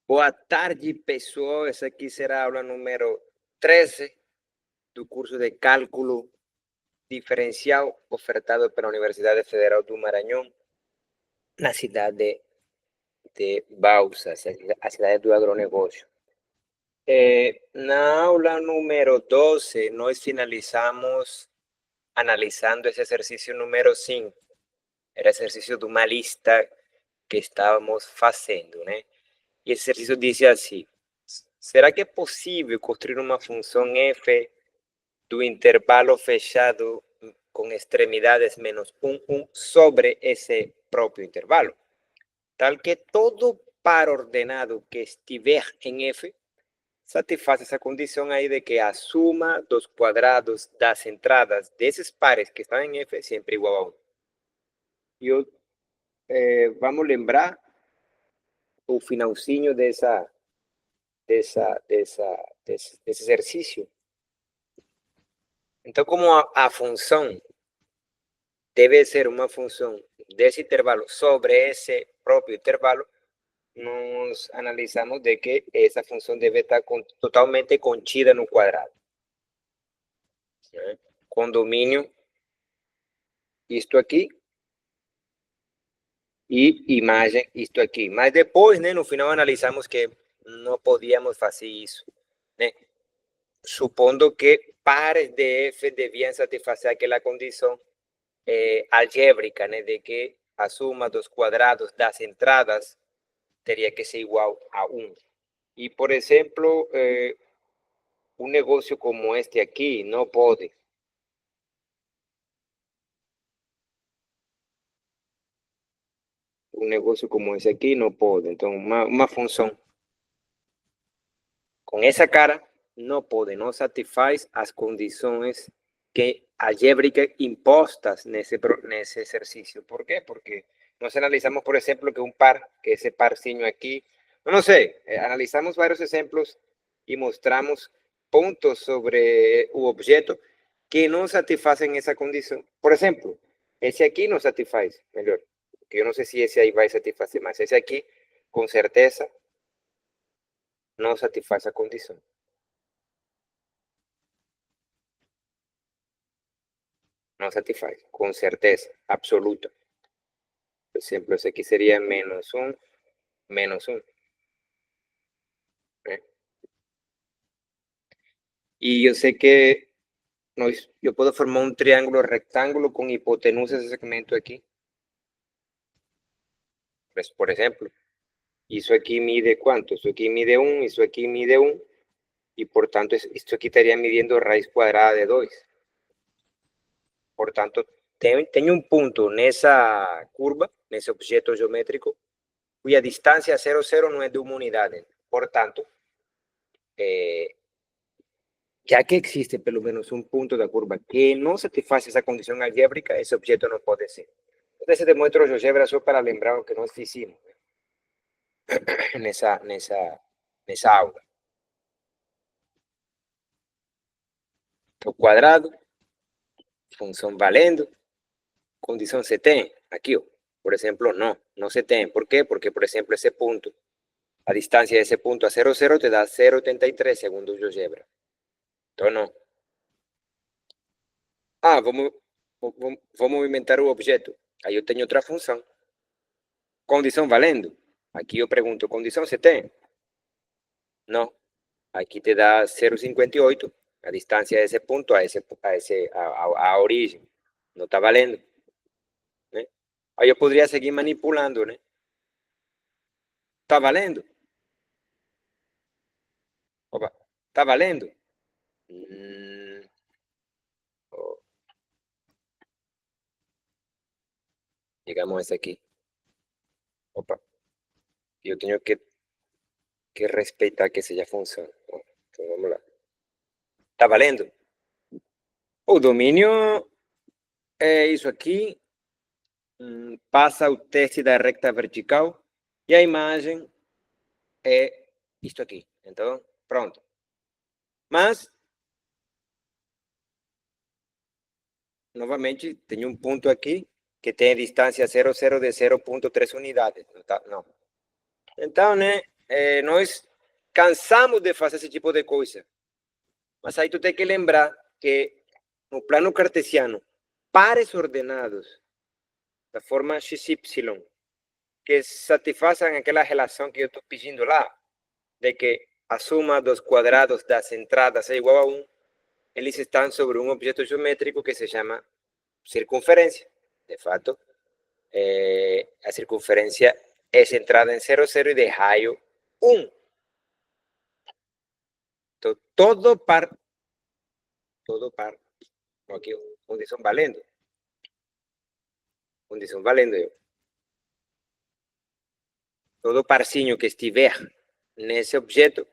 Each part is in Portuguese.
Boa tarde, pessoal. Essa aqui será a aula número 13 do curso de Cálculo Diferencial ofertado pela Universidade Federal do Maranhão, na cidade de Balsas, a cidade do agronegócio. Na aula número 12, nós finalizamos analisando esse exercício número 5. Era exercício de uma lista que estávamos fazendo, né? E esse exercício dizia assim: será que é possível construir uma função f do intervalo fechado com extremidades menos 1, 1 sobre esse próprio intervalo, tal que todo par ordenado que estiver em F satisfaz essa condição aí de que a suma dos quadrados das entradas desses pares que estão em F é sempre igual a 1. E vamos lembrar o finalzinho desse exercício. Então, como a função deve ser uma função desse intervalo sobre esse próprio intervalo, nós analisamos de que essa função deve estar totalmente contida no quadrado. Né? Com domínio isto aqui e imagem isto aqui. Mas depois, né, no final, analisamos que não podíamos fazer isso, né? Supondo que pares de F deviam satisfazer aquela condição algébrica, né, de que a suma dos quadrados das entradas teria que ser igual a 1. E, por exemplo, um negócio como este aqui não pode. Um negócio como esse aqui não pode. Então, uma função com essa cara não pode, não satisfaz as condições que algébricas impostas nesse exercício. Por quê? Porque nós analisamos, por exemplo, que um par, que esse parzinho aqui, não sei, analisamos vários exemplos e mostramos pontos sobre o objeto que não satisfazem essa condição. Por exemplo, esse aqui não satisfaz, melhor, que eu não sei se esse aí vai satisfazer, mas esse aqui, com certeza, não satisfaz a condição. Não satisfaz, com certeza absoluta. Por exemplo, esse aqui seria menos 1, menos 1. Né? E eu sei que eu posso formar um triângulo retângulo com hipotenusa esse segmento aqui. Pues, por exemplo, isso aqui mide quanto? Isso aqui mide 1, isso aqui mide 1. E, portanto, isto aqui estaria midiendo raiz quadrada de 2. Portanto, tenho um ponto nessa curva, nesse objeto geométrico, cuja distância 0, 0 não é de uma unidade. Portanto, ya que existe pelo menos un punto da curva que no satisface esa condición algébrica, ese objeto no puede ser. Entonces, te muestro GeoGebra solo para lembrar lo que nós hicimos nessa aula. O quadrado, função valendo, condição se tem, aqui, ó, por exemplo, não se tem. Por quê? Porque, por exemplo, esse ponto, a distância desse ponto a 0, 0 te dá 0,83 segundo o GeoGebra. Então, não. Ah, vou movimentar o objeto. Aí eu tenho outra função. Condição valendo. Aqui eu pergunto, condição se tem? Não. Aqui te dá 0,58, a distância desse ponto a origem. Não está valendo. Né? Aí eu poderia seguir manipulando, né? Está valendo? Opa, está valendo? Oh, digamos esse aqui. Opa, eu tenho que respeitar que seja função. Então vamos lá. Está valendo? O domínio é isso aqui. Passa o teste da reta vertical e a imagem é isto aqui. Então, pronto. Mas, novamente, tenho um ponto aqui que tem a distância 0, 0 de 0,3 unidades. Não. Então, né, nós cansamos de fazer esse tipo de coisa. Mas aí tu tem que lembrar que no plano cartesiano, pares ordenados da forma XY que satisfazem aquela relação que eu estou pedindo lá, de que a suma dos quadrados das entradas é igual a 1, eles estão sobre um objeto geométrico que se chama circunferência. De fato, a circunferência é centrada em 0, 0 e de raio 1. Então, todo par, aqui, onde são valendo, todo parzinho que estiver nesse objeto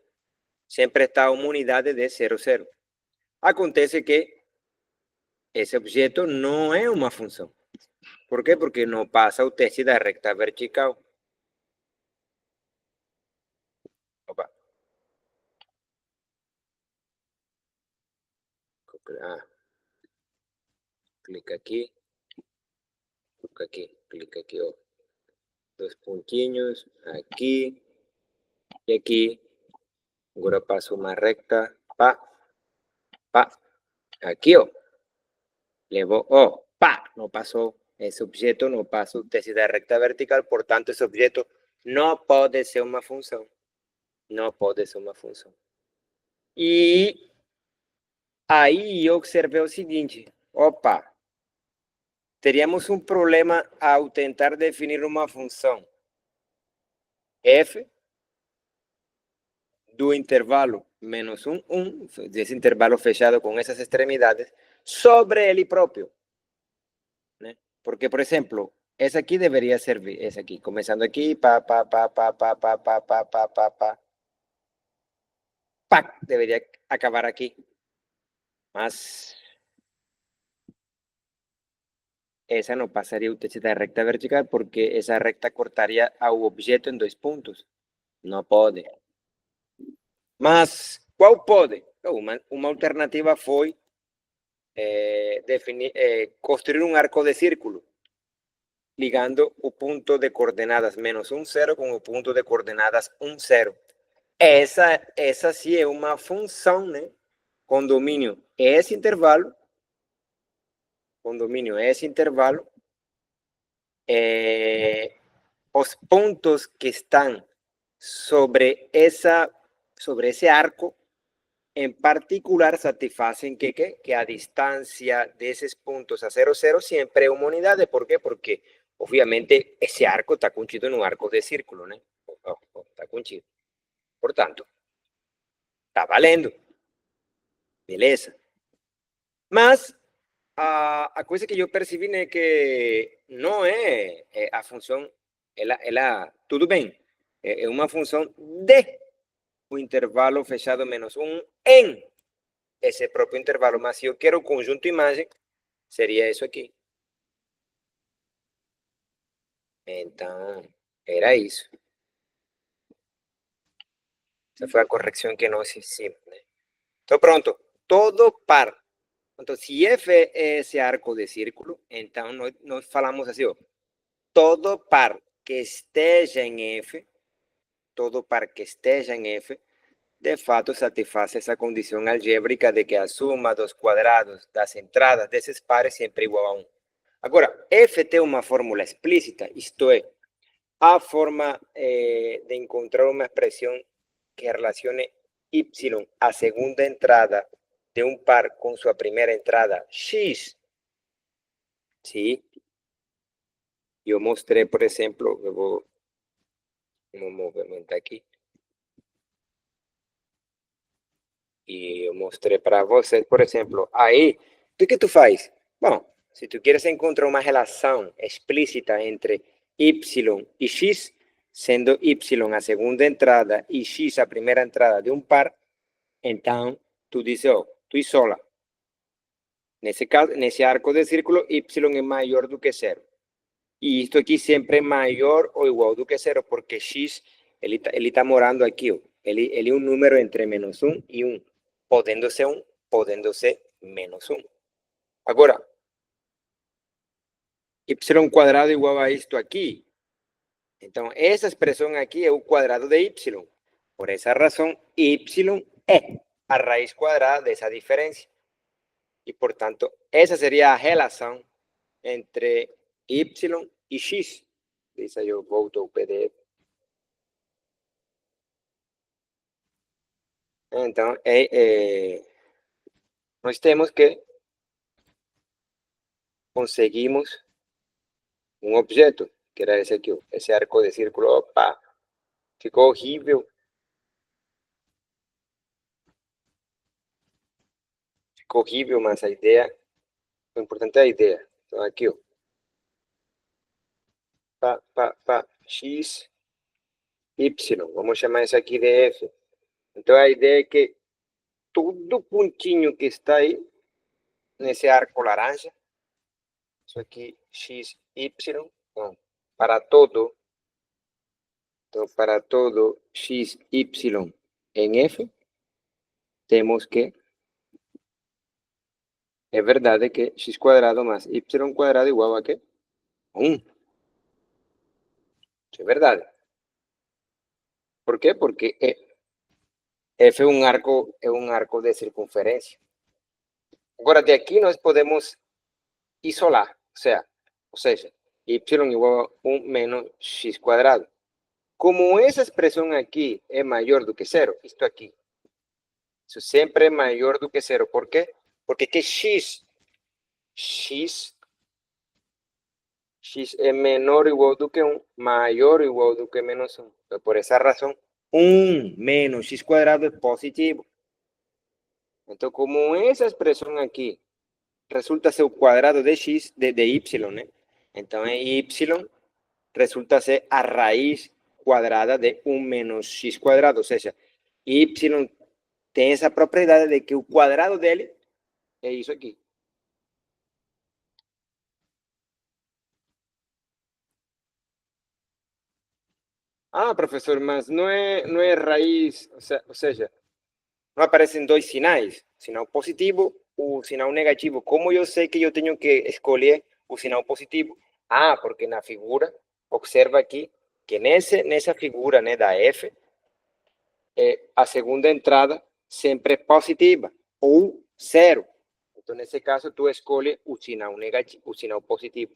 sempre está a uma unidade de 0, 0. Acontece que esse objeto não é uma função. Por quê? Porque não passa o teste da reta vertical. Opa. Ah. Clica aqui, clica aqui, ó. Dos pontinhos, aqui e aqui. Agora passo uma recta, pá, pá. Aqui, ó. Levou, ó, pá, não passou. Esse objeto não passa o teste da reta vertical, portanto, esse objeto não pode ser uma função. Não pode ser uma função. E aí eu observei o seguinte, opa, teríamos um problema ao tentar definir uma função f do intervalo menos 1, 1, desse intervalo fechado com essas extremidades, sobre ele próprio. Né? Porque, por exemplo, essa aqui deveria servir, essa aqui, começando aqui, pá, pá, pá, pá, pá, pá, pá, pá, pá, pá, pá, pá, deveria acabar aqui. Mas essa não passaria o teste da recta vertical porque essa recta cortaria ao objeto em 2 pontos. Não pode. Mas qual pode? Uma alternativa foi construir um arco de círculo, ligando o ponto de coordenadas menos 1, 0 com o ponto de coordenadas 1, 0. Essa sim é uma função, né? Com domínio esse intervalo, os pontos que estão sobre esse arco, en particular, satisfacen que a distancia de esos puntos a 0, 0 siempre es una unidad. ¿Por qué? Porque obviamente ese arco está conchido en un arco de círculo, ¿no? Está conchido. Por tanto, está valendo. Beleza. Mas a coisa que eu percebi é que não é a função, tudo bem, é uma função de o intervalo fechado menos 1 em esse próprio intervalo, mas se eu quero o conjunto imagem, seria isso aqui. Então, era isso. Essa foi a correção que nós hicimos, né? Então, pronto. Todo par. Então, se F é esse arco de círculo, então nós falamos assim, ó. Todo par que esteja em F, de fato satisfaz essa condição algébrica de que a suma dos quadrados das entradas desses pares sempre é igual a 1. Agora, F tem uma fórmula explícita, isto é, a forma de encontrar uma expressão que relacione y a segunda entrada de un par con su primera entrada x. ¿Sí? Yo mostré, por ejemplo, vou movimentar aqui. E eu mostrei para vocês, por exemplo, aí, o que tu faz? Bom, se tu queres encontrar uma relação explícita entre y e x, sendo y a segunda entrada e x a primeira entrada de um par, então tu diz, ó, tu isola. Nesse caso, nesse arco de círculo, y é maior do que 0. E isto aqui sempre é maior ou igual do que 0, porque x, ele está morando aqui, ó. Ele é um número entre menos 1 e 1, podendo ser 1, podendo ser menos 1. Agora, y quadrado igual a isto aqui, Então, essa expressão aqui é o quadrado de y. Por essa razão, y é a raiz quadrada dessa diferença. E, portanto, essa seria a relação entre y e x. Isso aí eu volto ao PDF. Então, nós temos que conseguimos um objeto, que era esse aqui, esse arco de círculo. Opa, ficou horrível. Ficou horrível, mas a ideia, o importante é a ideia. Então, aqui, ó. X, Y. Vamos chamar isso aqui de F. Então, a ideia é que todo pontinho que está aí, nesse arco laranja, isso aqui, X, Y, então, para todo X, Y em F, temos que, é verdade que x quadrado mais y quadrado igual a quê? 1. Isso é verdade. Por quê? Porque F é um arco de circunferência. Agora, de aqui nós podemos isolar, ou seja, y igual a 1 menos x quadrado. Como essa expressão aqui é maior do que zero, isto aqui, isso sempre é maior do que zero. Por quê? Porque que x é menor ou igual do que 1, maior ou igual do que menos 1. Então, por essa razão, 1 menos x quadrado é positivo. Então, como essa expressão aqui resulta ser o quadrado de x, de y, né? Então, y resulta ser a raiz quadrada de 1 menos x quadrado. Ou seja, y tem essa propriedade de que o quadrado dele é isso aqui. Ah, professor, mas não é raiz, ou seja, não aparecem dois sinais, sinal positivo ou sinal negativo. Como eu sei que eu tenho que escolher o sinal positivo? Ah, porque na figura, observa aqui, que nessa figura, né, da F, a segunda entrada sempre é positiva, ou zero. Então, nesse caso, tu escolhe o sinal negativo, o sinal positivo.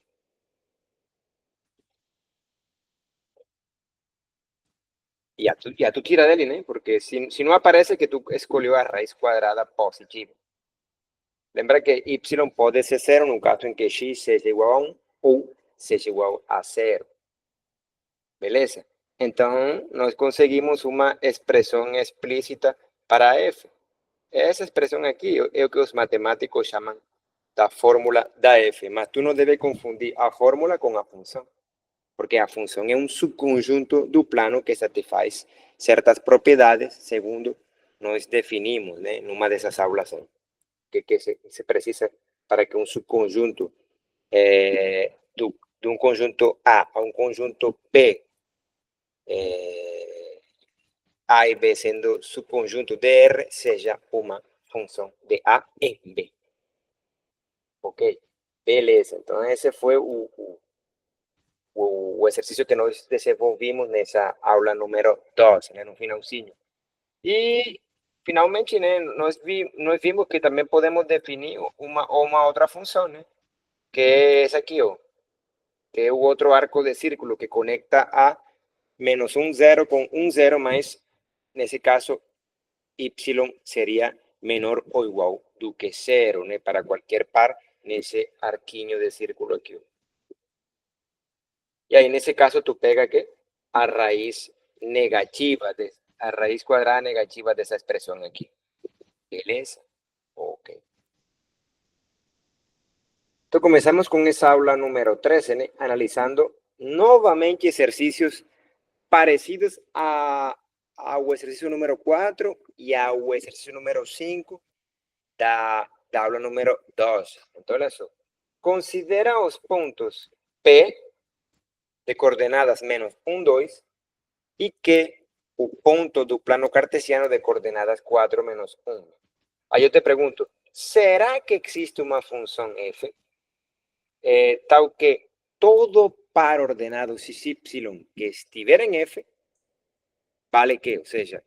E tu tira dele, né? Porque se não aparece que tu escolheu a raiz quadrada positiva. Lembra que y pode ser zero no caso em que x seja igual a 1 ou seja igual a zero. Beleza? Então, nós conseguimos uma expressão explícita para f. Essa expressão aqui é o que os matemáticos chamam da fórmula da f. Mas tu não deve confundir a fórmula com a função. Porque a função é um subconjunto do plano que satisfaz certas propriedades, segundo nós definimos, né, numa dessas aulas que se precisa para que um subconjunto de um conjunto A um conjunto B, A e B sendo subconjunto de R, seja uma função de A em B. Ok? Beleza, então esse foi o exercício que nós desenvolvimos nessa aula número 2, né, no finalzinho. E, finalmente, né, nós vimos que também podemos definir uma outra função, né, que é essa aqui, ó, que é o outro arco de círculo que conecta a menos 1, 0 com 1, 0, mas, nesse caso, y seria menor ou igual do que zero, né, para qualquer par nesse arquinho de círculo aqui. E aí, nesse caso, tu pega que a raiz negativa, a raiz quadrada negativa dessa expressão aqui. Beleza? Ok. Então, começamos com essa aula número 13, né? Analisando novamente exercícios parecidos ao exercício número 4 e ao exercício número 5 da aula número 2. Então, olha só. Considera os pontos P de coordenadas menos 1, 2 e que o ponto do plano cartesiano de coordenadas 4 menos 1. Aí eu te pergunto, será que existe uma função f tal que todo par ordenado XY que estiver em F, vale que, ou seja,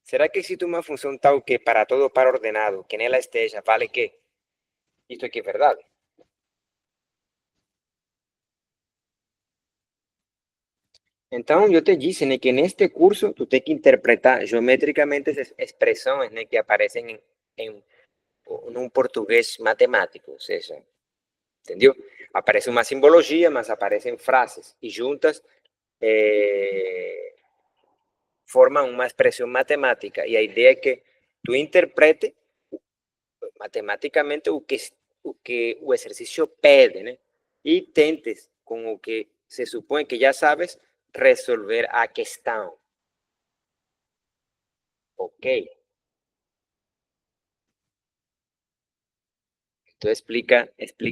será que existe uma função tal que para todo par ordenado que nela esteja, vale que? Isto aqui é verdade. Então, eu te disse, né, que neste curso tu tem que interpretar geometricamente essas expressões, né, que aparecem em um português matemático, ou seja, entendeu? Aparece uma simbologia, mas aparecem frases e juntas formam uma expressão matemática. E a ideia é que tu interprete matematicamente o que o exercício pede, né? E tentes, com o que se supõe que já sabes, resolver a questão. Ok? Então explica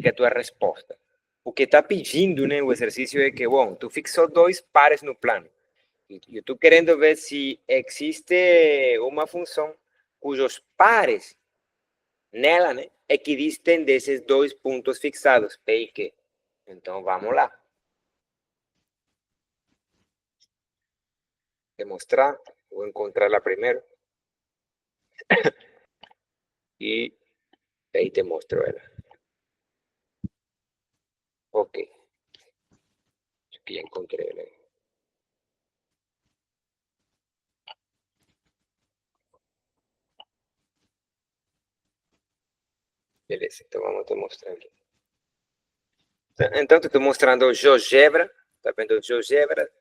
a tua resposta. O que está pedindo, né, o exercício é que, bom, tu fixou dois pares no plano. E eu estou querendo ver se existe uma função cujos pares nela, né, equidistem desses dois pontos fixados, P e Q. Então, vamos lá. Demostrar. Vou encontrarla primeiro. E aí te mostro ela. Ok. Aqui já encontrei ela. Beleza, então vamos te mostrar aqui. Então, te estou mostrando o GeoGebra. Tá vendo o GeoGebra?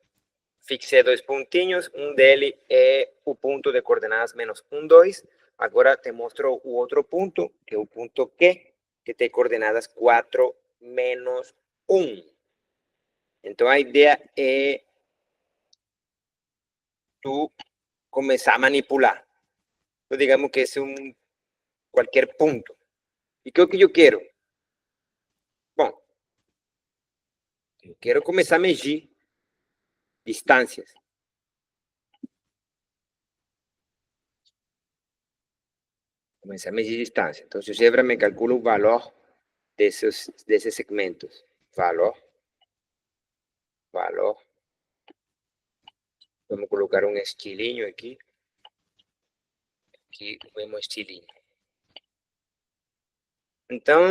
Fixei dois pontinhos. Um deles é o ponto de coordenadas menos 1, 2. Agora te mostro o outro ponto, que é o ponto Q, que tem coordenadas 4, menos 1. Então, a ideia é tu começar a manipular. Então, digamos que esse é qualquer ponto. E que é o que eu quero? Bom, eu quero começar a medir distâncias. Começar a medir distância. Então, o GeoGebra me calcula o valor desses segmentos. Valor. Vamos colocar um estilinho aqui. Aqui o mesmo estilinho. Então,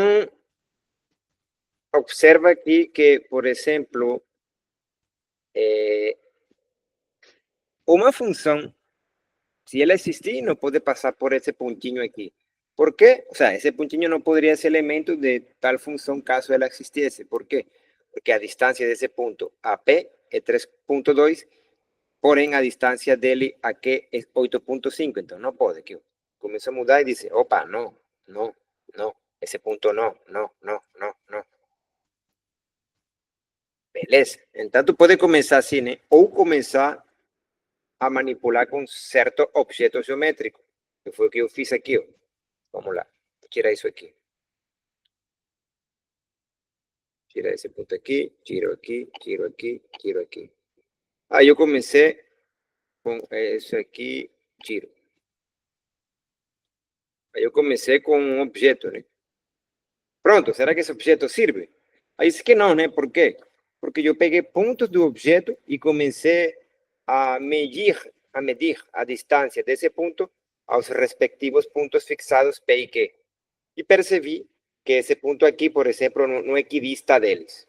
observa aqui que, por exemplo, uma função, se ela existir, não pode passar por esse pontinho aqui. ¿Por quê? O sea, esse pontinho não poderia ser elemento de tal função caso ela existisse. ¿Por quê? Porque a distância desse ponto a P é 3.2, porém a distância dele a Q é 8.5. Então não pode. Que começa a mudar e diz, opa, não, não, não, esse ponto não, não, não, não, não. Beleza. Então tu pode começar assim, né? Ou começar a manipular com certo objeto geométrico, que foi o que eu fiz aqui, ó. Vamos lá, vou tirar isso aqui. Tira esse ponto aqui, tiro aqui, tiro aqui, tiro aqui. Aí eu comecei com isso aqui, tiro. Aí eu comecei com um objeto, né? Pronto, será que esse objeto serve? Aí disse que não, né? Por quê? Porque eu peguei pontos do objeto e comecei a medir a distância desse ponto aos respectivos pontos fixados P e Q. E percebi que esse ponto aqui, por exemplo, não equidista deles.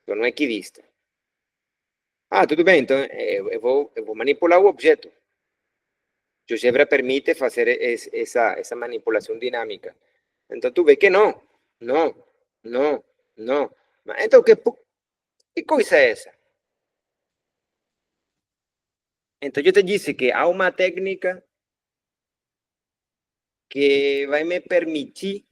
Então, não equidista. Ah, tudo bem, então eu vou manipular o objeto. GeoGebra permite fazer essa manipulação dinâmica. Então, tu vê que não, não, não, não. Então, que coisa é essa? Então, eu te disse que há uma técnica que vai me permitir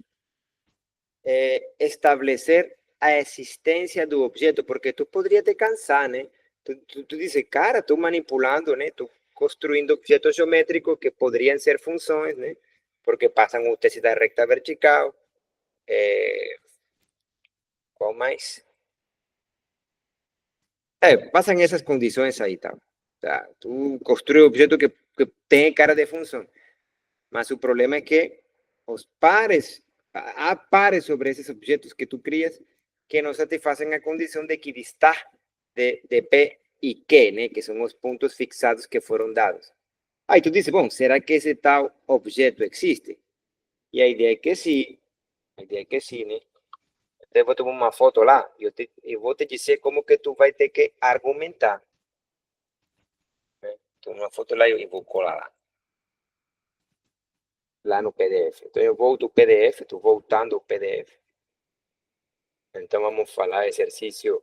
estabelecer a existência do objeto, porque tu poderia te cansar, né? Tu diz, cara, estou manipulando, né? Estou construindo objetos geométricos que poderiam ser funções, né? Porque passam o teste da recta vertical. Qual mais? Passam essas condições aí, tá? Tá? Tu construi um objeto que tem cara de função. Mas o problema é que os pares, há pares sobre esses objetos que tu crias que não satisfazem a condição de equidistar de P e Q, né? Que são os pontos fixados que foram dados. Aí tu diz, bom, será que esse tal objeto existe? E a ideia é que sim. A ideia é que sim, né? Então eu vou tomar uma foto lá e eu vou te dizer como que tu vai ter que argumentar. Né? Tomo uma foto lá e vou colar lá no PDF. Então eu volto o PDF, estou voltando o PDF. Então vamos falar exercício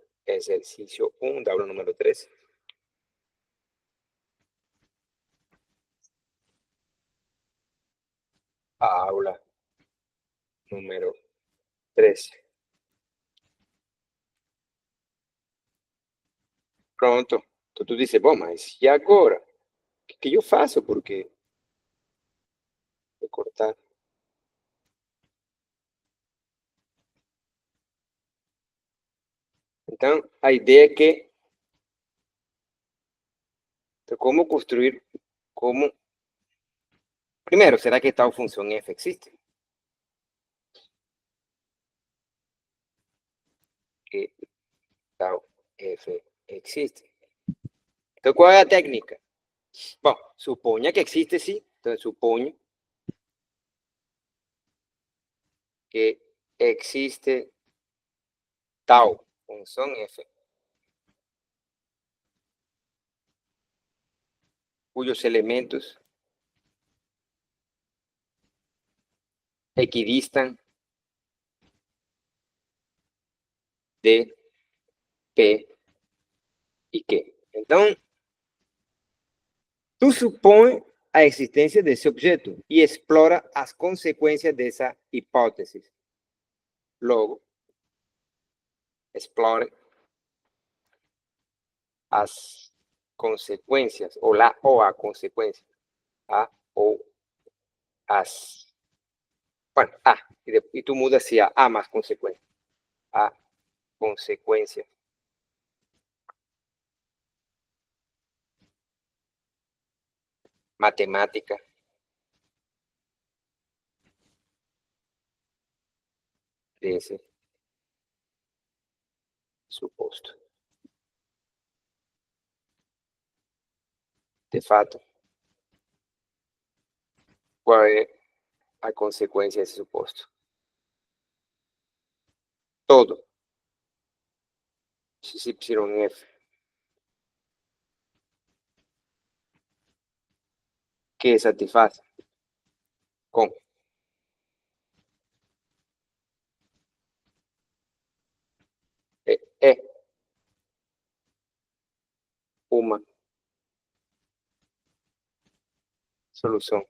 1, da aula número 3. A aula número 13. Pronto. Então tu diz, bom, mas e agora? O que eu faço? Porque vou cortar. Então, a ideia é que como construir, como... Primeiro, será que tal função f existe? Que tal f existe. Então, qual é a técnica? Bom, suponha que existe, sim. Então, suponho que existe tal função f, cuyos elementos equidistan de P e Q. Então, tu supõe a existência desse objeto e explora as consequências dessa hipótese. Logo, explore as consequências, ou a consequência, ou as... Bueno, y tú mudas hacia A más consecuencia. A consecuencia. Matemática. De ese suposto. De fato, ¿cuál es la consecuencia de ese suposto? Todo. Si y f. Que satisface con E una solución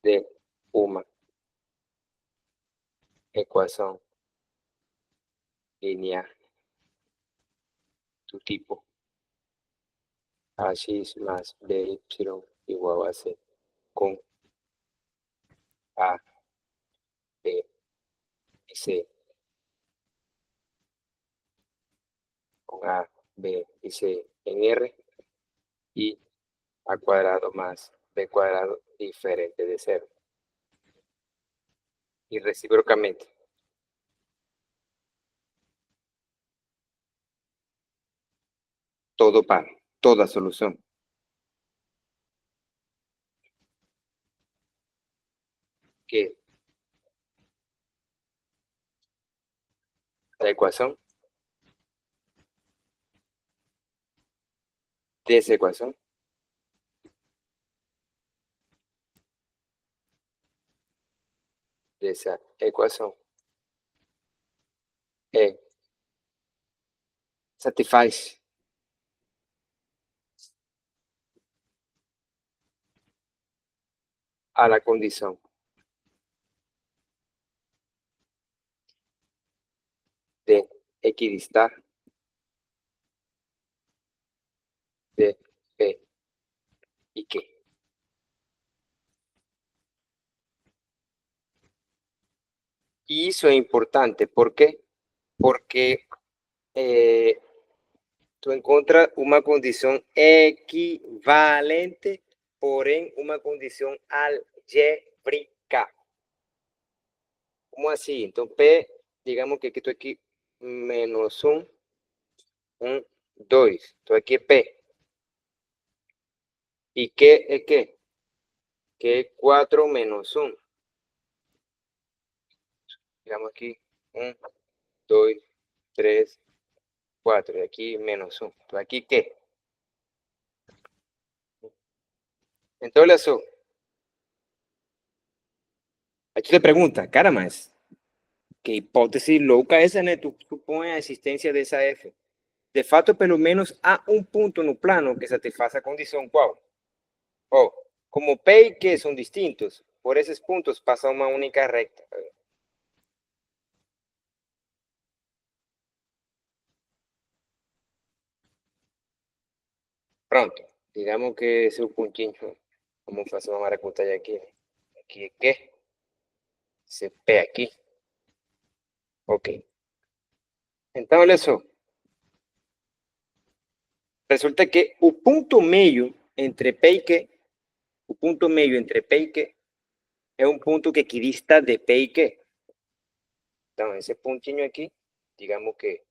de una ecuación lineal tu tipo X más BY igual a C con A, B y C, con A, B y C en R, y A cuadrado más B cuadrado diferente de 0. Y recíprocamente. Todo par, toda solución. Que la ecuación de esa ecuación satisface a la condición de equidistar de P y Q. Y eso es importante, ¿por qué? Porque tú encuentras una condición equivalente, porém una condición algébrica. ¿Cómo así? Entonces, P digamos que estou aqui menos 1, 1, 2. Estou aqui P. E Q é quê? Que é 4 menos 1. Digamos aqui 1, 2, 3, 4. E aqui menos 1. Estou aqui Q. Então, olha só. Aí tu te pergunta, cara, mas que hipótese louca essa, né? Tu supõe a existência dessa F. De fato, pelo menos há um ponto no plano que satisfaça a condição qual? Oh, como P e Q são distintos, por esses pontos passa uma única recta. Pronto, digamos que esse é o pontinho. Vamos fazer uma maracutaia aqui. Aqui é Q, esse P aqui. Ok. Então, olha só. Resulta que o ponto meio entre P e Q, o ponto meio entre P e Q é um ponto que equidista de P e Q. Então, esse pontinho aqui, digamos que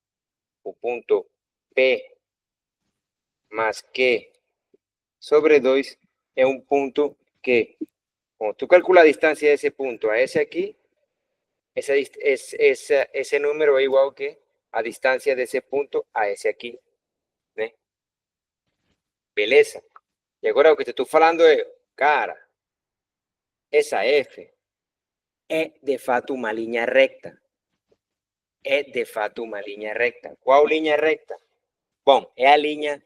o ponto P más Q sobre 2 é um ponto que, quando tu calcula a distância desse ponto a esse aqui, esse número é igual que a distância desse ponto a esse aqui, né? Beleza? E agora o que te estou falando é, cara, essa F é de fato uma linha recta. É de fato uma linha recta. Qual linha recta? Bom, é a linha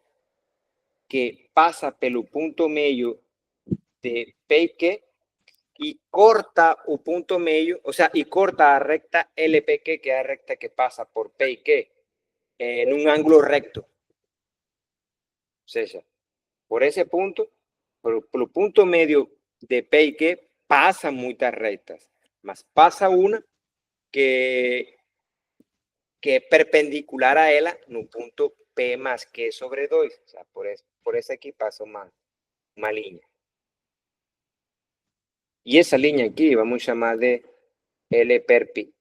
que passa pelo ponto meio de P e Q y corta o punto medio, o sea, y corta a recta LPQ, que es la recta que pasa por P y Q, en un ángulo recto. O sea, por ese punto, por el punto medio de P y Q, pasan muchas rectas, mas pasa una que es perpendicular a ella en un punto P más Q sobre 2. O sea, por ese aquí pasa una línea. Y esa línea aquí vamos a llamar de L perpi,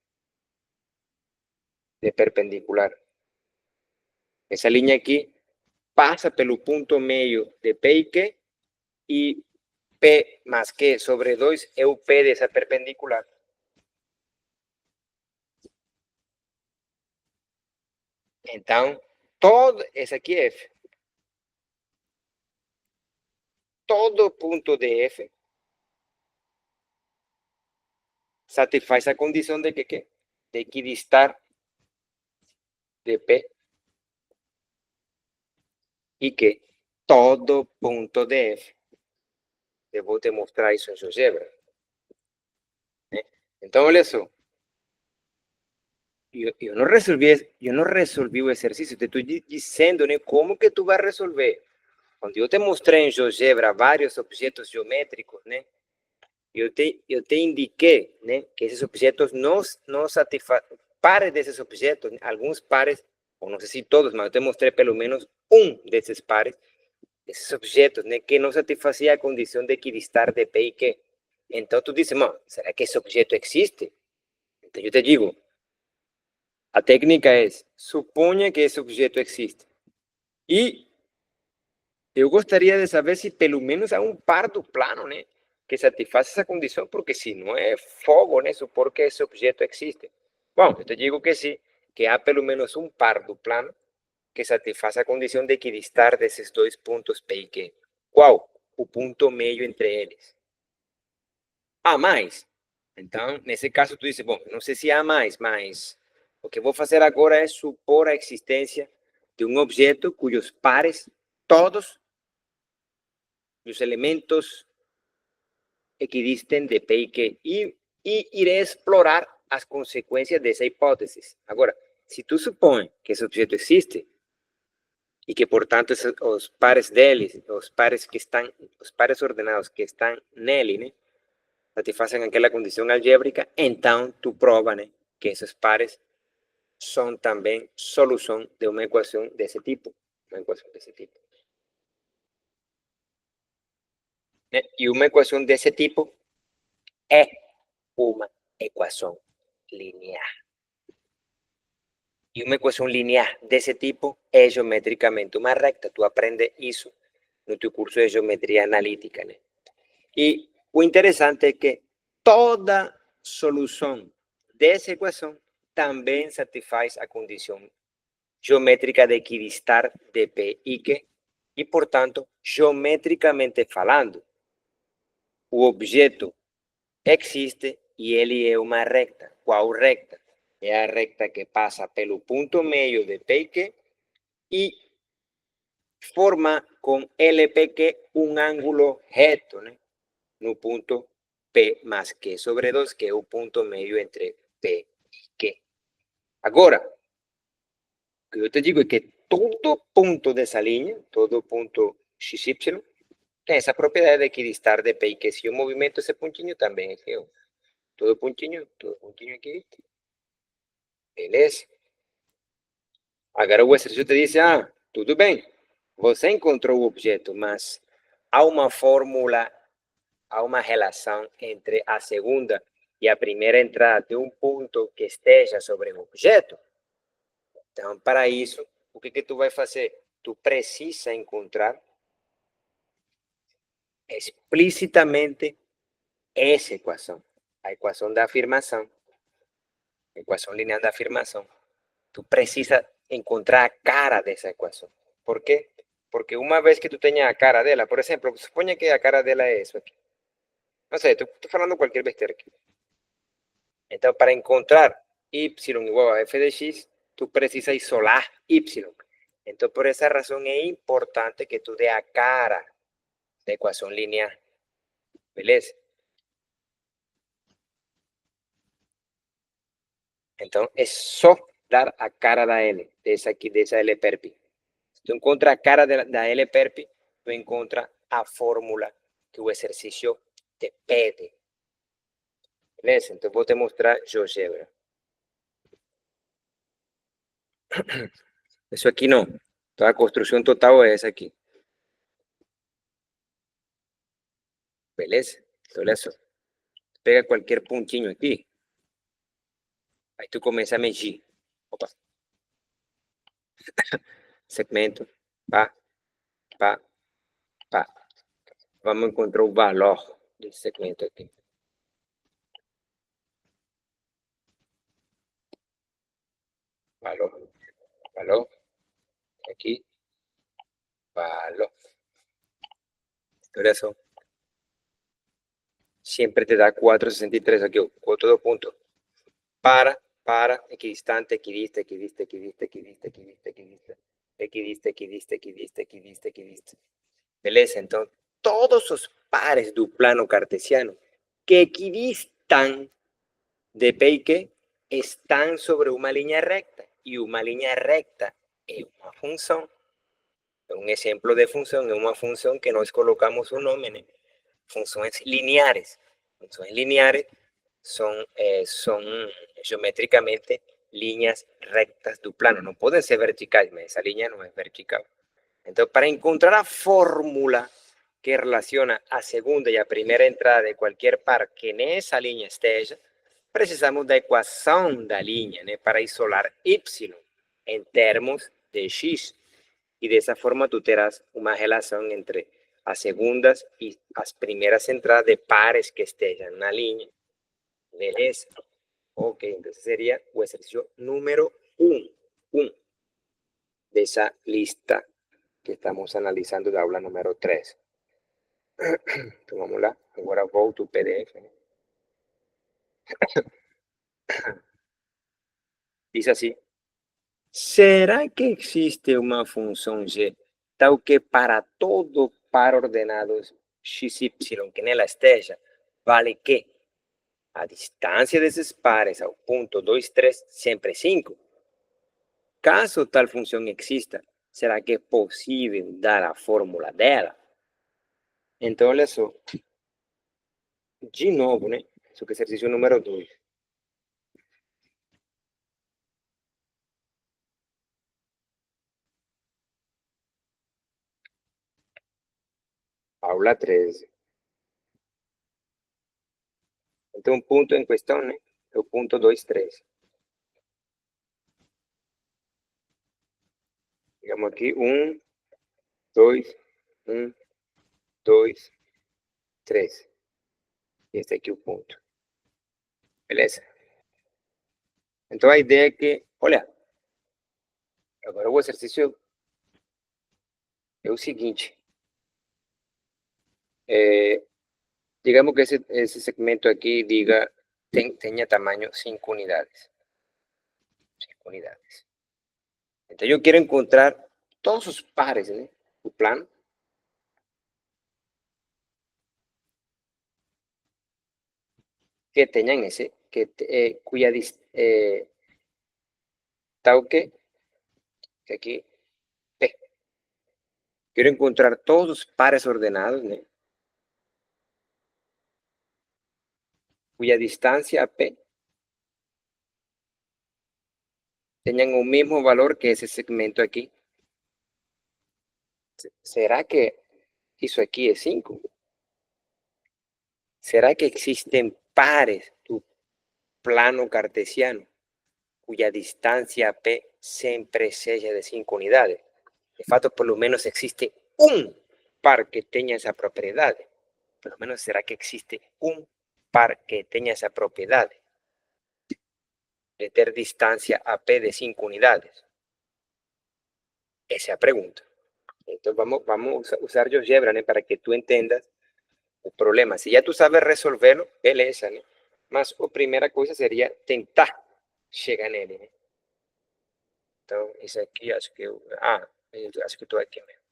de perpendicular. Esa línea aquí pasa pelo punto medio de P y Q y P más Q sobre 2 é o P dessa perpendicular. Então, todo esse aqui é F. Todo ponto de F satisfaz a condição de que de equidistar de P e que todo ponto de F. Eu vou te mostrar isso em GeoGebra. Então, olha só. Eu não resolvi o exercício. Te estou dizendo, né, como que tu vai resolver. Quando eu te mostrei em GeoGebra vários objetos geométricos, né, eu te indiquei, né, que esses objetos não satisfazem, pares desses objetos, alguns pares, ou não sei se todos, mas eu te mostrei pelo menos um desses pares, desses objetos, né, que não satisfazia a condição de equidistar de P e Q. Então tu diz, será que esse objeto existe? Então eu te digo, a técnica é, suponha que esse objeto existe. E eu gostaria de saber se pelo menos há um par do plano, né, que satisfaz essa condição, porque se não é fogo, né, supor que esse objeto existe. Bom, eu te digo que sim, que há pelo menos um par do plano que satisfaz a condição de equidistar desses dois pontos P e Q. Qual? O ponto meio entre eles. Há mais? Então, nesse caso, tu diz, bom, não sei se há mais, mas o que vou fazer agora é supor a existência de um objeto cujos pares, todos os elementos equidisten de P y Q y iré a explorar as consequências dessa hipótese. Agora, se tu supõe que esse objeto existe e que, portanto, os pares deles, os pares ordenados que estão nele, né, satisfazem aquela condição algébrica, então tu prova, né, que esses pares são também solução de uma equação desse tipo, uma equação desse tipo. Né? E uma equação desse tipo é uma equação linear. E uma equação linear desse tipo é geometricamente uma recta. Tu aprende isso no teu curso de geometria analítica, né? E o interessante é que toda solução dessa equação também satisfaz a condição geométrica de equidistar de P e Q. E, portanto, geometricamente falando, o objeto existe e ele é uma recta. Qual recta? É a recta que passa pelo ponto meio de P e Q e forma com LPQ um ângulo reto, né? No ponto P mais Q sobre 2, que é o ponto meio entre P e Q. Agora, o que eu te digo é que todo ponto dessa linha, todo ponto XY, tem essa propriedade de equidistar de P e Q. Se eu movimento esse pontinho também, aqui, ó, todo pontinho equidista. Beleza? Agora o exercício te diz, tudo bem, você encontrou o objeto, mas há uma fórmula, há uma relação entre a segunda e a primeira entrada de um ponto que esteja sobre o objeto. Então, para isso, o que tu vai fazer? Tu precisa encontrar explicitamente essa equação, a equação da afirmação, a equação linear da afirmação. Tu precisa encontrar a cara dessa equação. Por quê? Porque uma vez que tu tenhas a cara dela, por exemplo, suponha que a cara dela é isso aqui. Não sei, estou falando qualquer besteira aqui. Então, para encontrar y igual a f de x, tú precisas isolar y. Entonces, por esa razón es importante que tú dé a cara de ecuación lineal. ¿Beleza? Entonces, es só dar a cara da L, de esa L perpi. Si tú encuentras a cara da L perpi, tú encuentras a fórmula que o ejercicio te pede. ¿Beleza? Entonces, voy a te mostrar GeoGebra. Eso aquí no. Toda construcción total es aquí. Beleza? Entonces, pega qualquer pontinho aqui, aí tu começa a medir. Opa, segmento, pá, pá, pá. Vamos encontrar o valor desse segmento aqui. Valor, valor, aqui, valor. Olha só. Sempre te dá 4,63 aqui, ó, todo ponto. Para, equidistante, equidista, equidista, equidista, equidista, equidista, equidista, equidista, equidista, equidista, equidista, equidista. Beleza? Então, todos os pares do plano cartesiano que equidistan de P y Q están sobre una línea recta y una línea recta es una función. Un ejemplo de función es una función que nos colocamos un nombre, funciones lineares. Funciones lineares son geométricamente líneas rectas del plano. No pueden ser verticales, esa línea no es vertical. Entonces, para encontrar la fórmula que relaciona a segunda y a primera entrada de cualquier par que en esa línea esté, precisamos da equação da linha, né, para isolar y em termos de x. E dessa forma tu terás uma relação entre as segundas e as primeiras entradas de pares que estejam na linha. Beleza? Ok, então seria o exercício número 1 dessa lista que estamos analisando da aula número 3. Então vamos lá, agora volto o PDF. Né? Diz assim: será que existe uma função g tal que para todo par ordenados xy que nela esteja, vale que a distância desses pares ao ponto 2, 3 sempre é 5? Caso tal função exista, será que é possível dar a fórmula dela? Então, olha só. De novo, né? Isso que é exercício número 2. Aula 13. Então, o ponto em questão, né? É o ponto 2, 3. Digamos aqui 1, 2, 1, 2, 3. E este aqui é o ponto. Beleza? Então a ideia é que, olha, agora o exercício é o seguinte. Digamos que esse segmento aqui diga, tenha tamanho 5 unidades. 5 unidades. Então eu quero encontrar todos os pares, né, do plano que tenham esse, cuya tal que aqui P. Quero encontrar todos os pares ordenados, né, cuya distância P tenham o mesmo valor que esse segmento aqui. Será que isso aqui é 5? Será que existen pares do plano cartesiano cuya distancia P sempre seja de 5 unidades? De fato, por lo menos existe un par que tenga esa propiedad. Por lo menos será que existe un par que tenga esa propiedad de ter distancia a P de 5 unidades. Esa es la pregunta. Entonces vamos a usar GeoGebra, ¿no?, para que tú entiendas el problema. Si ya tú sabes resolverlo, beleza, ¿no? Mas a primera cosa sería tentar llegar nele, ¿no? Entonces, isso aqui acho que acho que estou aqui mesmo.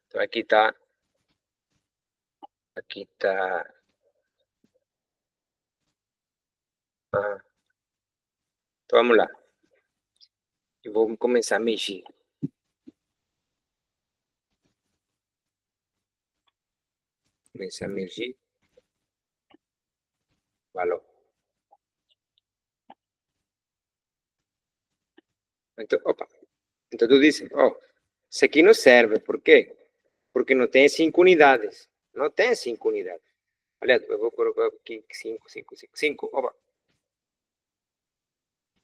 Então aqui está então vamos lá. Eu vou começar a mexer. Começar a mexer. Valor. Então, opa. Então tu dices, isso aqui não serve. Por quê? Porque não tem 5 unidades. Não tem 5 unidades. Aliás, eu vou colocar aqui 5, 5, 5, 5. Opa.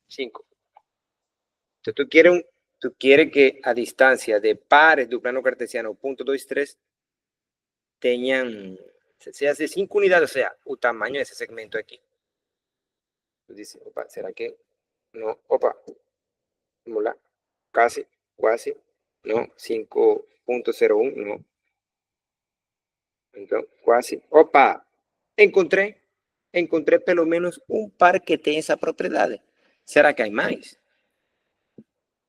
5. Então tu quieres que a distância de pares do plano cartesiano 0.23 tenham, seja de 5 unidades, ou seja, o tamanho desse segmento aqui. Tu dices, opa, será que no? Opa, vamos lá. Casi, quase, no, 5.01, no. Então, quase. Opa, encontrei pelo menos um par que tem essa propriedade. Será que há mais?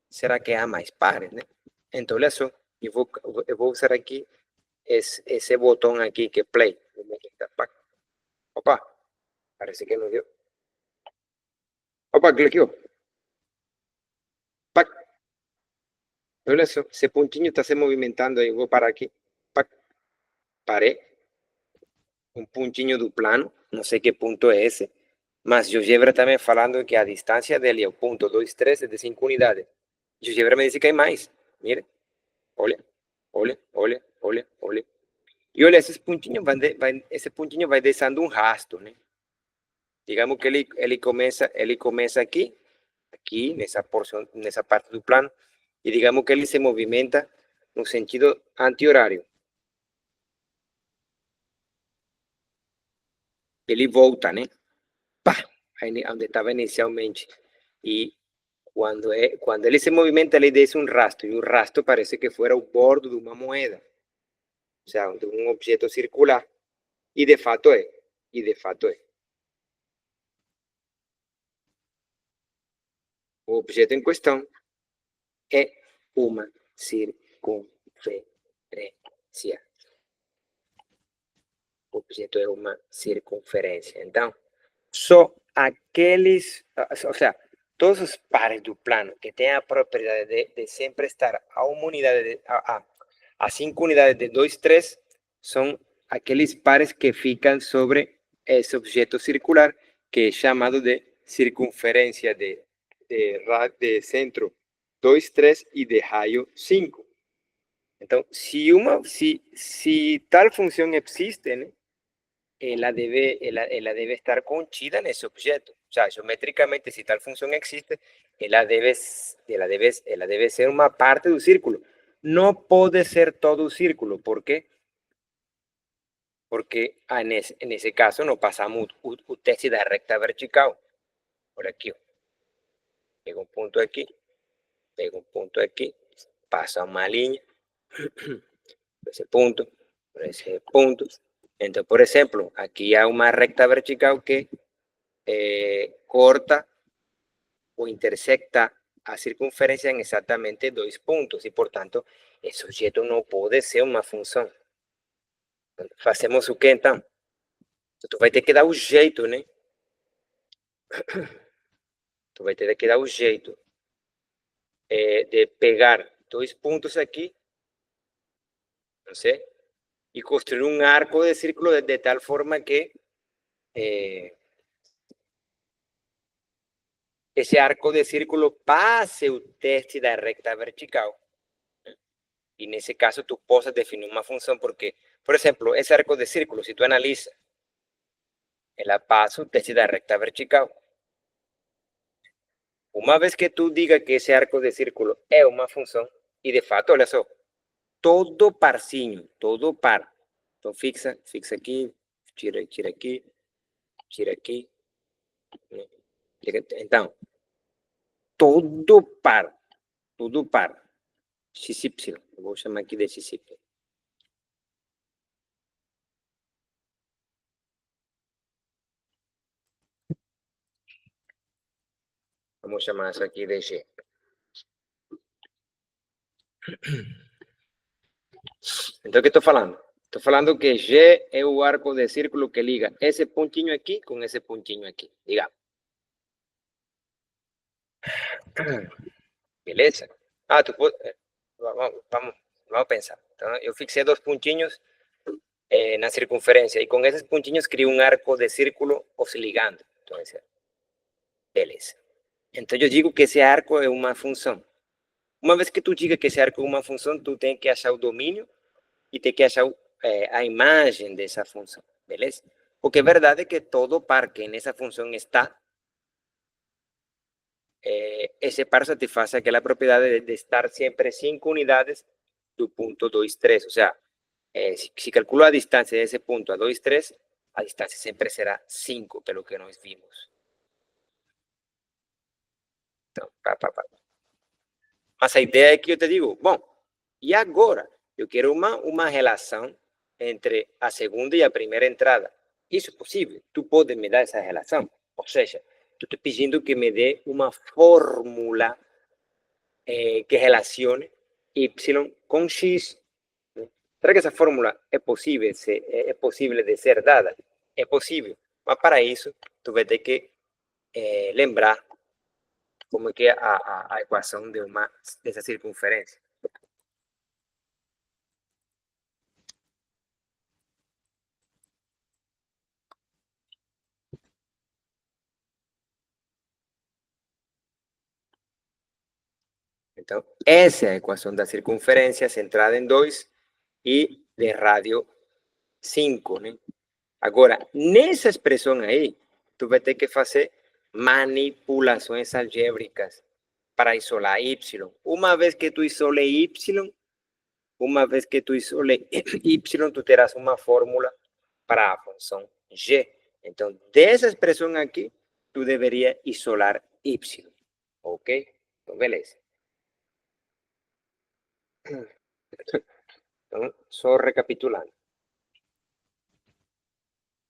Será que há mais pares, né? Então, olha só, eu vou usar aqui esse botão aqui que é play. Opa, parece que não deu. Opa, cliqueou. Pac. Olha só, esse pontinho está se movimentando aí. Vou parar aqui. Pac. Parei. Um pontinho do plano. Não sei que ponto é esse. Mas GeoGebra está me falando que a distância dele é o ponto 23 é de 5 unidades. GeoGebra me diz que há mais. Mire. Olha, olha, olha, olha, olha. E olha, esse pontinho vai deixando um rastro, né? Digamos que ele começa aqui nessa porção, nessa parte do plano, e digamos que ele se movimenta no sentido anti-horário. Ele volta, né? Pá, onde estava inicialmente. E quando ele se movimenta, ele deixa um rastro, e o rastro parece que fuera o bordo de uma moeda. O sea, de um objeto circular. E de fato é. O objeto em questão é uma circunferência. O objeto é uma circunferência. Então, só aqueles, ou seja, todos os pares do plano que têm a propriedade de sempre estar a uma unidade, a 5 unidades de 2, 3, são aqueles pares que ficam sobre esse objeto circular, que é chamado de circunferência de centro 2, 3 e de raio 5. Então, se tal função existe, né, ela deve estar contida nesse objeto. O sea, geométricamente, si tal función existe, ela deve ser uma parte do círculo. Não pode ser todo o círculo. Por quê? Porque nesse caso não passamos o teste da recta vertical. Por aqui, ó. Pego um ponto aqui, pego um ponto aqui, passa uma linha, por esse ponto, por esse ponto. Então, por exemplo, aqui há uma recta vertical que corta o intersecta a circunferência em exatamente 2 pontos e, portanto, esse objeto não pode ser uma função. Fazemos o que então? Tu vai ter que dar o jeito, né? Tu vai ter que dar o jeito de pegar 2 pontos aqui, não sei, e construir um arco de círculo de tal forma que esse arco de círculo passe o teste da recta vertical. E nesse caso, tu possas definir uma função, porque, por exemplo, esse arco de círculo, se tu analisa, ela passa o teste da recta vertical. Uma vez que tu diga que esse arco de círculo é uma função, e de fato, olha só, todo parzinho, todo par. Então, fixa aqui, tira aqui, tira aqui. Então, todo par, XY, eu vou chamar aqui de XY. Vamos chamar isso aqui de G. Então, o que estou falando? Estou falando que G é o arco de círculo que liga esse pontinho aqui com esse pontinho aqui, digamos. Beleza? Tu pode, vamos pensar. Então, eu fixei 2 pontinhos na circunferência e com esses pontinhos crio um arco de círculo os ligando. Então, beleza. Então, eu digo que esse arco é uma função. Uma vez que tu diga que esse arco é uma função, tu tem que achar o domínio e tem que achar a imagem dessa função, beleza? Porque é verdade que todo par que nessa função está, esse par satisfaz aquela propriedade de estar sempre 5 unidades do ponto 2, 3. Ou seja, se calculo a distância desse ponto a 2, 3, a distância sempre será 5, pelo que nós vimos. Então, Mas a ideia é que eu te digo, bom, e agora? Eu quero uma relação entre a segunda e a primeira entrada. Isso é possível. Tu pode me dar essa relação. Ou seja, eu estou pedindo que me dê uma fórmula que relacione y com x. Será que essa fórmula é possível de ser dada? É possível. Mas para isso, tu vai ter que lembrar como é que é a equação dessa circunferência. Então, essa é a equação da circunferência centrada em 2 e de rádio 5, né? Agora, nessa expressão aí, tu vai ter que fazer manipulações algébricas para isolar y. Uma vez que tu isole y, tu terás uma fórmula para a função g. Então, dessa expressão aqui, tu deveria isolar y. Ok? Então, beleza. Então, só recapitulando.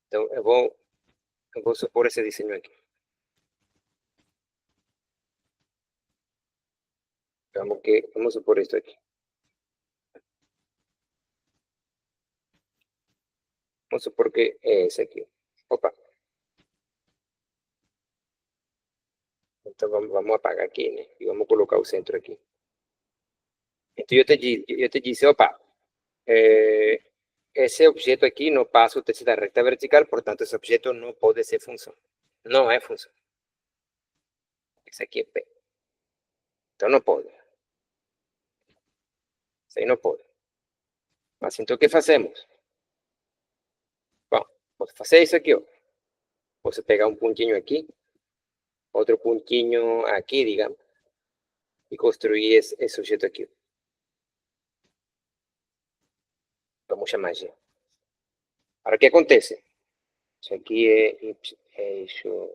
Então, eu vou supor esse desenho aqui. Vamos supor isso aqui. Vamos supor que é esse aqui. Opa. Então, vamos apagar aqui, né? E vamos colocar o centro aqui. Então, eu te disse, opa, esse objeto aqui não passa o teste da reta vertical, portanto, esse objeto não pode ser função. Não é função. Esse aqui é P. Então, não pode. Isso aí não pode. Mas então, o que fazemos? Bom, Posso fazer isso aqui, ó. Posso pegar um pontinho aqui, outro pontinho aqui, digamos, e construir esse objeto aqui. Vamos chamar G. Agora, o que acontece? Isso aqui é eixo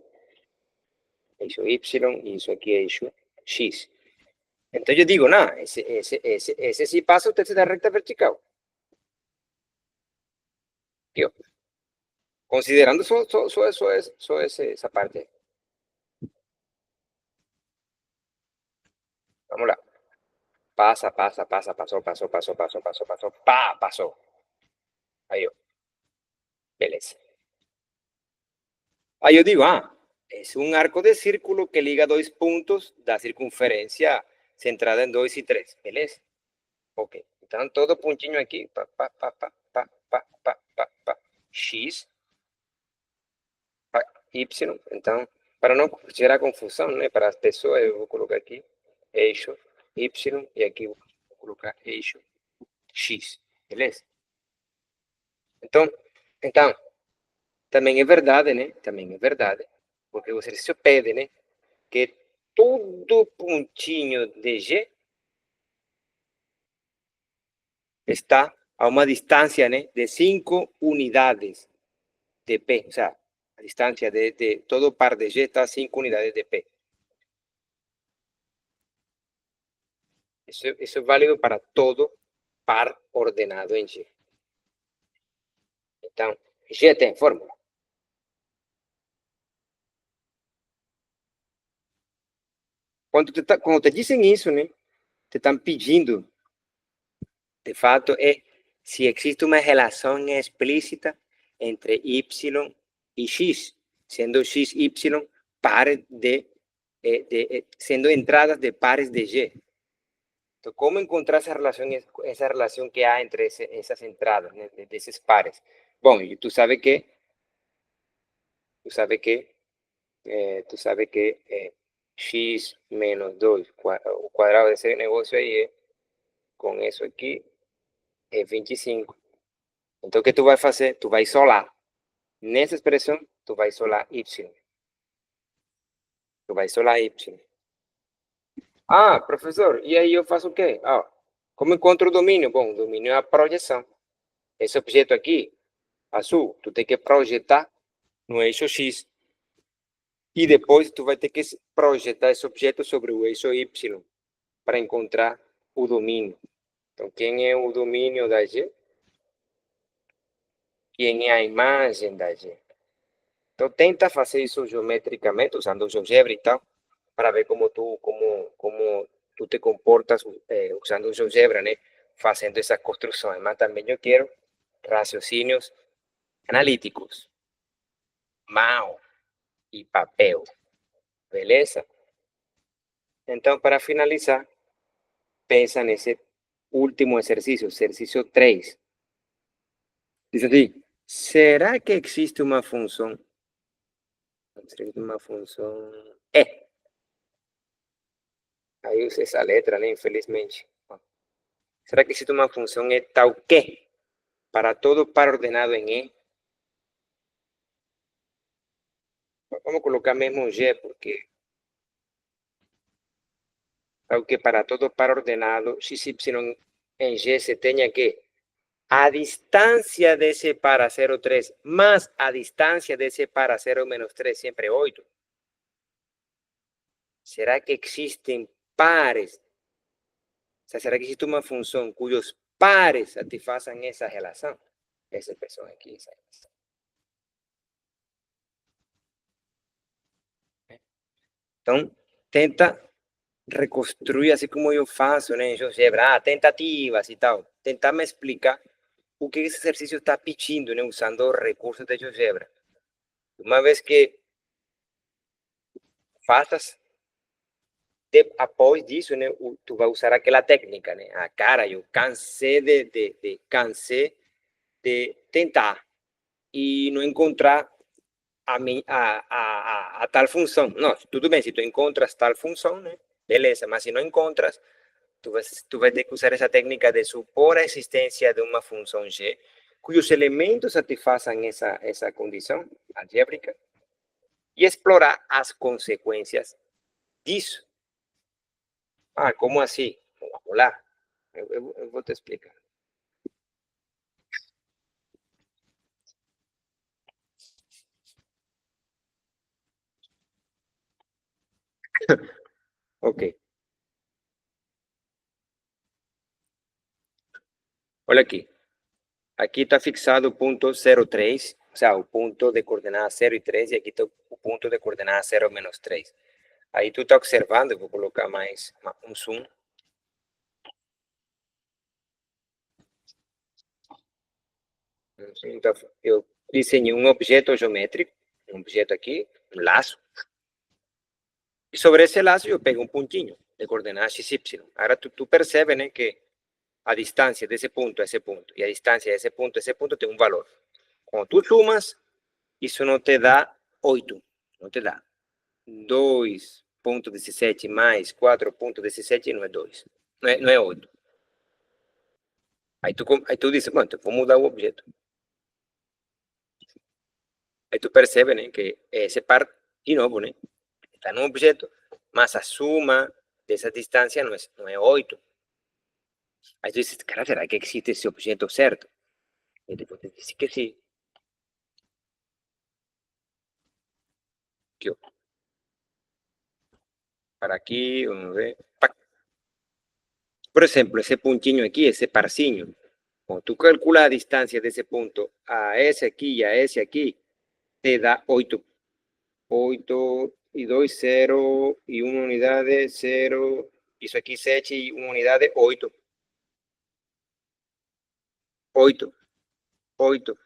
Y e isso aqui é eixo X. Então, eu digo, não, esse sí passa o teste da recta vertical. Aqui, ó. Considerando só essa parte. Vamos lá. Passa, passou, pá, passou. Aí, ó. Beleza. Aí eu digo, é um arco de círculo que liga dois pontos da circunferência centrada em 2 e 3, beleza? Ok. Então, todo pontinho aqui, X, Y. Então, para não gerar confusão, né, para as pessoas, eu vou colocar aqui eixo Y e aqui vou colocar eixo X, beleza? Então, também é verdade, né? Também é verdade, porque o exercício pede, né, que todo pontinho de G está a uma distância, né, de 5 unidades de P. O sea, a distancia de todo par de G está a 5 unidades de P. Eso es válido para todo par ordenado en G. Então, G tem fórmula. Quando te dizem isso, né, te estão pedindo, de fato, se existe uma relação explícita entre Y y X, siendo X, Y pares siendo entradas de pares de Y. Entonces, ¿cómo encontrar esa relación que hay entre esas entradas, de esos pares? Bueno, y tú sabes que X menos 2 o cuadrado de ese negocio ahí con eso aquí es 25. Entonces, ¿qué tú vas a hacer? Tú vas a isolar. En esa expresión, tú vas a isolar Y. Tú vas a isolar Y. Professor, e aí eu faço o quê? Como encontro o domínio? Bom, o domínio é a projeção. Esse objeto aqui, azul, tu tem que projetar no eixo X. E depois tu vai ter que projetar esse objeto sobre o eixo Y para encontrar o domínio. Então, quem é o domínio da G? Quem é a imagem da G? Então, tenta fazer isso geometricamente, usando o GeoGebra e tal, para ver como tu te comportas usando o GeoGebra, né? Fazendo essas construções. Mas também eu quero raciocínios analíticos, mão e papel. Beleza? Então, para finalizar, pensa nesse último exercício 3. Diz assim, será que existe uma função? Uma função E. Aí usei essa letra, né? Infelizmente. Será que existe uma função E tal que, para todo par ordenado em E, vamos colocar mesmo G, porque tal que para todo par ordenado, XY en G se tenha que a distancia de ese par a 0,3 más a distancia de ese par a 0-3, siempre 8. ¿Será que existen pares? O sea, ¿será que existe una función cuyos pares satisfacen esa relación? Esa expresión aquí, esa relación. Então, tenta reconstruir assim como eu faço, né? Eu tentativas e tal. Tentar me explicar o que esse exercício está pedindo, né? Usando recursos de GeoGebra. Uma vez que faças, após disso, né, tu vai usar aquela técnica, né? Cara, eu cansei de tentar e não encontrar a tal função. Não, tudo bem, se tu encontras tal função, né? Beleza, mas se não encontras, tu vai ter que usar essa técnica de supor a existência de uma função G cujos elementos satisfazem essa condição algébrica e explorar as consequências disso. Ah, como assim? Vamos lá, eu vou te explicar. Ok. Olha aqui. Aqui está fixado o ponto 0,3, o sea, o ponto de coordenada 0 e 3, e aqui está o ponto de coordenada 0 menos 3. Aí tu está observando, eu vou colocar mais um zoom. Então, eu desenhei um objeto geométrico, um objeto aqui, um laço, e sobre esse laço eu pego um pontinho de coordenada XY. Agora tu percebe, né, que a distância desse ponto a esse ponto e a distância desse ponto a esse ponto tem um valor. Quando tu sumas, isso não te dá 8, não te dá 2,17 mais 4,17 não é 2, não é 8. Aí tu diz, bueno, vou mudar o objeto. Aí tu percebe, né, que esse par, de novo, né, está no objeto, mas a suma dessa distância não é 8. Aí tu dices, cara, será que existe esse objeto certo? E depois te diz que sim. Aqui, ó. Para aqui, vamos ver. Por exemplo, esse pontinho aqui, esse parcinho, quando tu calculas a distância desse ponto a esse aqui e a esse aqui, te dá 8. 8 e 2, 0 e 1 unidade, 0. Isso aqui 7 e 1 unidade, 8. 8, 8,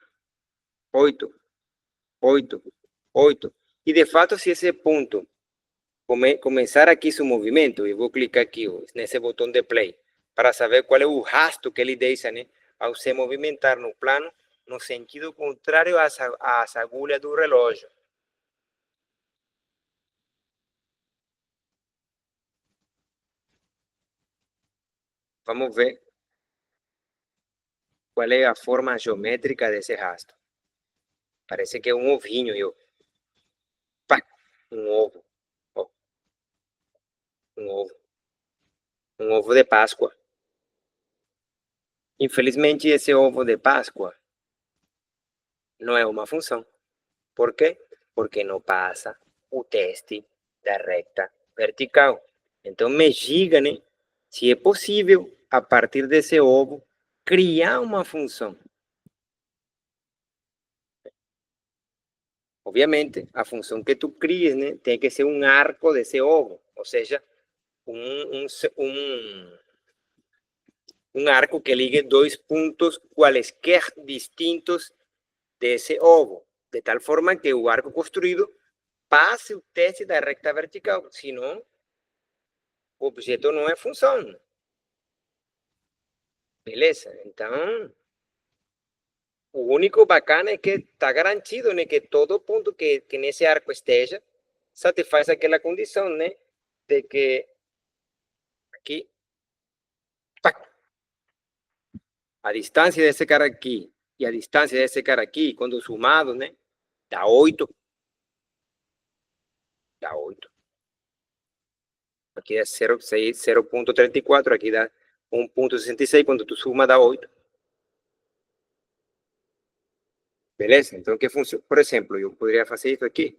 8, 8, 8. E de fato, se esse ponto começar aqui seu movimento, eu vou clicar aqui ó, nesse botão de play, para saber qual é o rastro que ele deixa, né, ao se movimentar no plano, no sentido contrário às agulhas do relógio. Vamos ver qual é a forma geométrica desse rastro. Parece que é um ovinho, eu. Pá, um ovo. Ó, um ovo. Um ovo de Páscoa. Infelizmente, esse ovo de Páscoa não é uma função. Por quê? Porque não passa o teste da reta vertical. Então, me diga, né, se é possível, a partir desse ovo, criar uma função. Obviamente, a função que tu cries, né, tem que ser um arco desse ovo, ou seja, um, um, um arco que ligue dois pontos quaisquer distintos desse ovo, de tal forma que o arco construído passe o teste da recta vertical, senão o objeto não é função. Beleza? Então, o único bacana é que está garantido, né, que todo ponto que nesse arco esteja satisfaz aquela condição, né, de que aqui, pá, a distância desse cara aqui e a distância desse cara aqui, quando somado, né, dá 8. Dá 8. Aqui é 0,34, aqui dá 1,66, quando tu suma dá 8. Beleza? Então, que funciona? Por exemplo, eu poderia fazer isso aqui.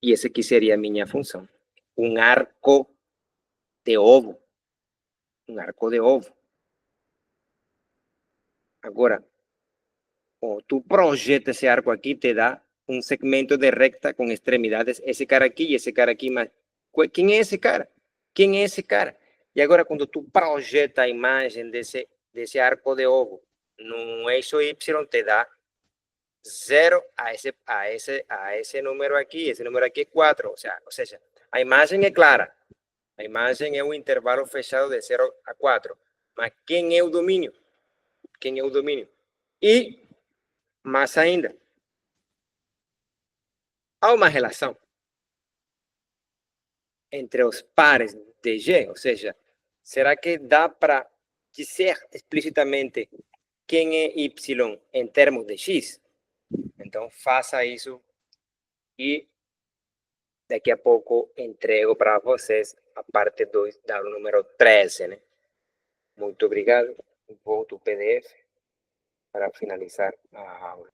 E esse aqui seria a minha função. Um arco de ovo. Um arco de ovo. Agora, tu projeta esse arco aqui, te dá um segmento de recta com extremidades. Esse cara aqui e esse cara aqui. Mas quem é esse cara? Quem é esse cara? E agora, quando tu projeta a imagem desse arco de ovo no eixo Y, te dá 0 a esse número aqui. Esse número aqui é 4. Ou seja, a imagem é clara. A imagem é um intervalo fechado de 0 a 4. Mas quem é o domínio? Quem é o domínio? E, mais ainda, há uma relação entre os pares de G, ou seja, será que dá para dizer explicitamente quem é y em termos de x, então faça isso e daqui a pouco entrego para vocês a parte 2 da aula número 13, né? Muito obrigado. Volto o PDF para finalizar a aula.